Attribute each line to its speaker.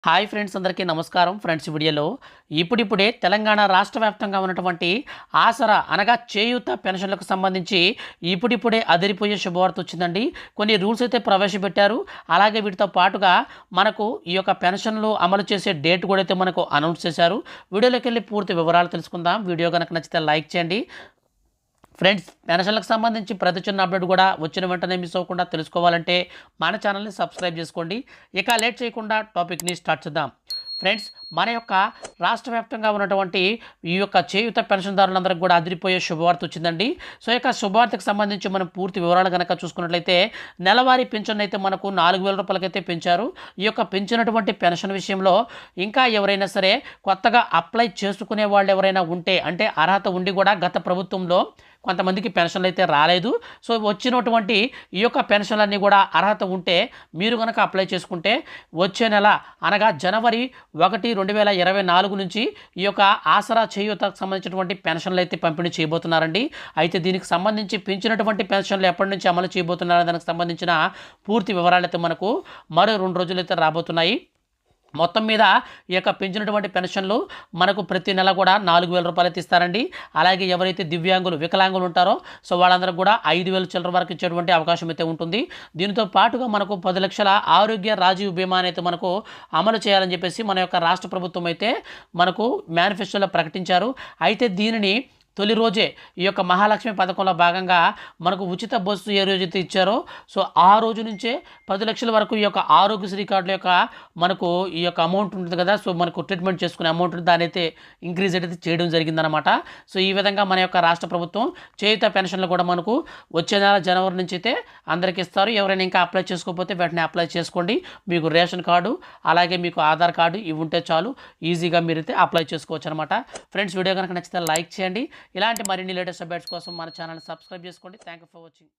Speaker 1: Hi friends, అందరికీ నమస్కారం. Friends, వీడియోలో ఇప్పుడిప్పుడే తెలంగాణ రాష్ట్ర వ్యాప్తంగా ఉన్నటువంటి ఆసరా అనగా చేయూత పెన్షన్లకు సంబంధించి ఇప్పుడిప్పుడే అదిరిపోయే శుభవార్త వచ్చిందండి. కొన్ని రూల్స్ అయితే ప్రవేశపెట్టారు. అలాగే వీటితో పాటుగా మనకు ఈ యొక్క పెన్షన్లు అమలు చేసే డేట్ కూడా అయితే మనకు అనౌన్స్ చేశారు. వీడియోలోకి వెళ్ళి పూర్తి వివరాలు తెలుసుకుందాం. వీడియో కనుక నచ్చితే లైక్ చేయండి. ఫ్రెండ్స్, పెన్షన్లకు సంబంధించి ప్రతి చిన్న అప్డేట్ కూడా వచ్చిన వెంటనే మిస్ అవ్వకుండా తెలుసుకోవాలంటే మన ఛానల్ని సబ్స్క్రైబ్ చేసుకోండి. ఇక లేట్ చేయకుండా టాపిక్ని స్టార్ట్ చేద్దాం. ఫ్రెండ్స్, మన యొక్క రాష్ట్ర వ్యాప్తంగా ఉన్నటువంటి ఈ యొక్క చేయూత పెన్షన్దారులందరికీ కూడా అదిరిపోయే శుభవార్త వచ్చిందండి. సో ఈ యొక్క శుభవార్తకు సంబంధించి మనం పూర్తి వివరాలు కనుక చూసుకున్నట్లయితే నెలవారీ పెన్షన్ అయితే మనకు 4,000 రూపాయలకైతే పెంచారు. ఈ యొక్క పెంచినటువంటి పెన్షన్ విషయంలో ఇంకా ఎవరైనా సరే కొత్తగా అప్లై చేసుకునే వాళ్ళు ఎవరైనా ఉంటే, అంటే అర్హత ఉండి కూడా గత ప్రభుత్వంలో కొంతమందికి పెన్షన్లు అయితే రాలేదు. సో వచ్చినటువంటి ఈ యొక్క పెన్షన్లన్నీ కూడా అర్హత ఉంటే మీరు కనుక అప్లై చేసుకుంటే వచ్చే నెల అనగా జనవరి 1, 2024 నుంచి ఈ యొక్క ఆసరా చేయూతకు సంబంధించినటువంటి పెన్షన్లు అయితే పంపిణీ చేయబోతున్నారండి. అయితే దీనికి సంబంధించి పెంచినటువంటి పెన్షన్లు ఎప్పటి నుంచి అమలు చేయబోతున్నారో దానికి సంబంధించిన పూర్తి వివరాలు అయితే మనకు మరో 2 రోజులు అయితే రాబోతున్నాయి. మొత్తం మీద ఈ యొక్క పెంచినటువంటి పెన్షన్లు మనకు ప్రతి నెల కూడా 4,000 రూపాయలు అయితే ఇస్తారండి. అలాగే ఎవరైతే దివ్యాంగులు, వికలాంగులు ఉంటారో సో వాళ్ళందరూ కూడా 5,000 చిల్లర వరకు ఇచ్చేటువంటి అవకాశం అయితే ఉంటుంది. దీనితో పాటుగా మనకు 10 లక్షల ఆరోగ్య రాజీవ్ బీమా అయితే మనకు అమలు చేయాలని చెప్పేసి మన యొక్క రాష్ట్ర ప్రభుత్వం అయితే మనకు మేనిఫెస్టోలో ప్రకటించారు. అయితే దీనిని తొలి రోజే ఈ యొక్క మహాలక్ష్మి పథకంలో భాగంగా మనకు ఉచిత బస్సు ఏ రోజైతే ఇచ్చారో సో ఆ రోజు నుంచే 10 లక్షల వరకు ఈ యొక్క ఆరోగ్యశ్రీ కార్డుల యొక్క మనకు ఈ యొక్క అమౌంట్ ఉంటుంది కదా, సో మనకు ట్రీట్మెంట్ చేసుకునే అమౌంట్ దాని అయితే ఇంక్రీజ్ అయితే చేయడం జరిగిందనమాట. సో ఈ విధంగా మన యొక్క రాష్ట్ర ప్రభుత్వం చేయూత పెన్షన్లు కూడా మనకు వచ్చే నెల జనవరి నుంచి అయితే అందరికీ ఇస్తారు. ఎవరైనా ఇంకా అప్లై చేసుకోకపోతే వెంటనే అప్లై చేసుకోండి. మీకు రేషన్ కార్డు అలాగే మీకు ఆధార్ కార్డు ఇవి ఉంటే చాలు, ఈజీగా మీరైతే అప్లై చేసుకోవచ్చు అనమాట. ఫ్రెండ్స్, వీడియో కనుక నచ్చితే లైక్ చేయండి. ఇలాంటి మరిన్ని లేటెస్ట్ అప్డేట్స్ కోసం మన ఛానల్ సబ్స్క్రైబ్ చేసుకోండి. Thank you for watching.